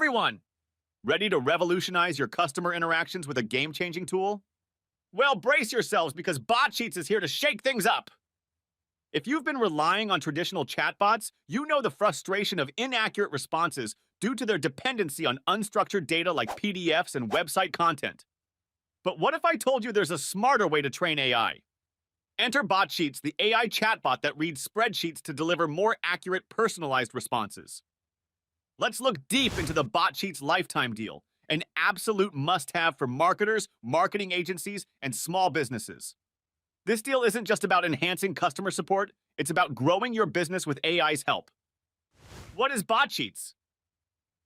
everyone! Ready to revolutionize your customer interactions with a game-changing tool? Well, brace yourselves because Botsheets is here to shake things up! If you've been relying on traditional chatbots, you know the frustration of inaccurate responses due to their dependency on unstructured data like PDFs and website content. But what if I told you there's a smarter way to train AI? Enter Botsheets, the AI chatbot that reads spreadsheets to deliver more accurate, personalized responses. Let's look deep into the Botsheets lifetime deal, an absolute must-have for marketers, marketing agencies, and small businesses. This deal isn't just about enhancing customer support, it's about growing your business with AI's help. What is Botsheets?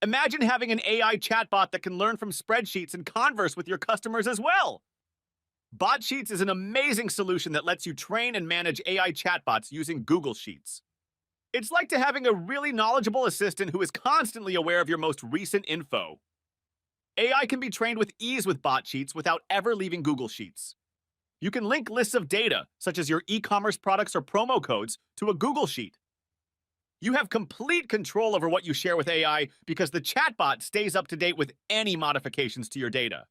Imagine having an AI chatbot that can learn from spreadsheets and converse with your customers as well. Botsheets is an amazing solution that lets you train and manage AI chatbots using Google Sheets. It's like to having a really knowledgeable assistant who is constantly aware of your most recent info. AI can be trained with ease with Botsheets without ever leaving Google Sheets. You can link lists of data, such as your e-commerce products or promo codes, to a Google Sheet. You have complete control over what you share with AI because the chatbot stays up to date with any modifications to your data.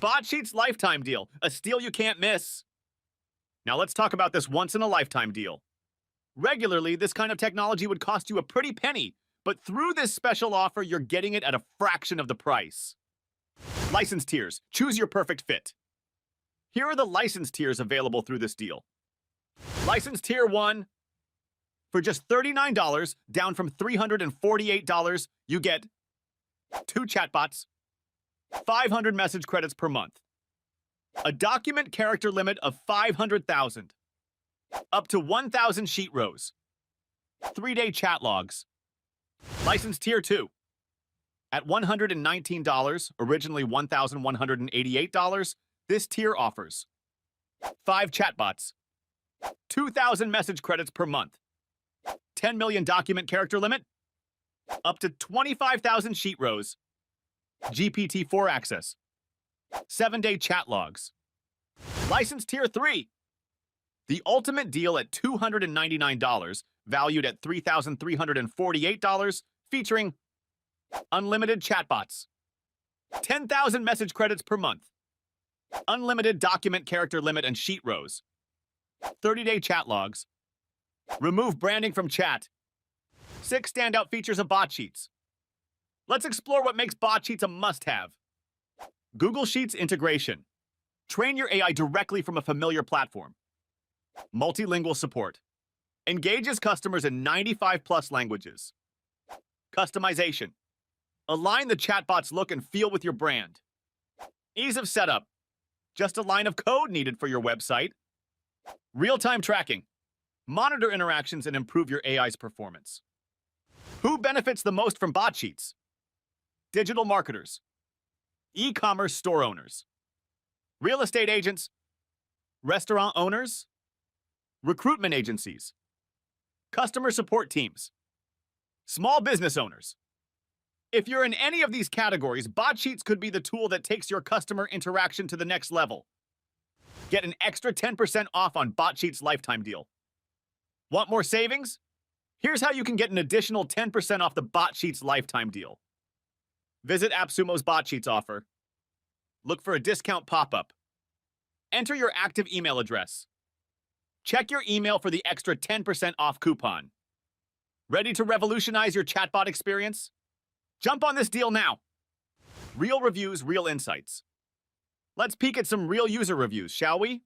Botsheets lifetime deal, a steal you can't miss. Now let's talk about this once-in-a-lifetime deal. Regularly, this kind of technology would cost you a pretty penny, but through this special offer, you're getting it at a fraction of the price. License tiers. Choose your perfect fit. Here are the license tiers available through this deal. License Tier 1. For just $39, down from $348, you get 2 chatbots, 500 message credits per month, a document character limit of 500,000, up to 1,000 sheet rows, 3-day chat logs. License Tier 2. At $119, originally $1,188, this tier offers 5 chatbots, 2,000 message credits per month, 10 million document character limit, up to 25,000 sheet rows, GPT-4 access, 7-day chat logs. License Tier 3. The ultimate deal at $299, valued at $3,348, featuring unlimited chatbots, 10,000 message credits per month, unlimited document character limit and sheet rows, 30-day chat logs, remove branding from chat, 6 standout features of Botsheets. Let's explore what makes Botsheets a must-have. Google Sheets integration. Train your AI directly from a familiar platform. Multilingual support. Engages customers in 95+ languages. Customization. Align the chatbot's look and feel with your brand. Ease of setup. Just a line of code needed for your website. Real-time tracking. Monitor interactions and improve your AI's performance. Who benefits the most from Botsheets? Digital marketers. E-commerce store owners. Real estate agents. Restaurant owners. Recruitment agencies. Customer support teams. Small business owners. If you're in any of these categories, Botsheets could be the tool that takes your customer interaction to the next level. Get an extra 10% off on Botsheets lifetime deal. Want more savings? Here's how you can get an additional 10% off the Botsheets lifetime deal. Visit AppSumo's Botsheets offer. Look for a discount pop-up. Enter your active email address. Check your email for the extra 10% off coupon. Ready to revolutionize your chatbot experience? Jump on this deal now. Real reviews, real insights. Let's peek at some real user reviews, shall we?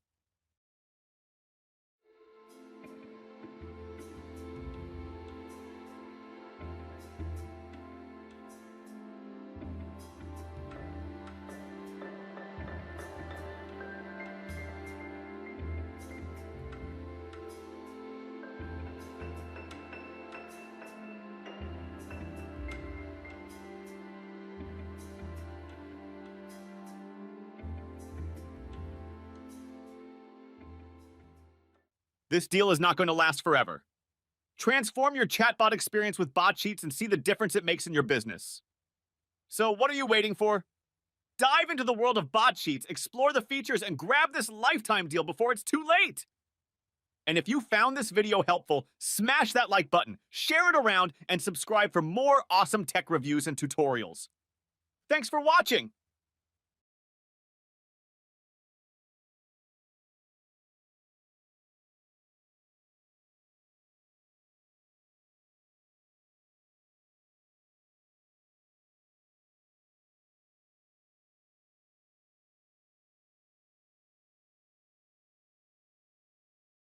This deal is not going to last forever. Transform your chatbot experience with Botsheets and see the difference it makes in your business. So what are you waiting for? Dive into the world of Botsheets, explore the features, and grab this lifetime deal before it's too late. And if you found this video helpful, smash that like button, share it around, and subscribe for more awesome tech reviews and tutorials. Thanks for watching!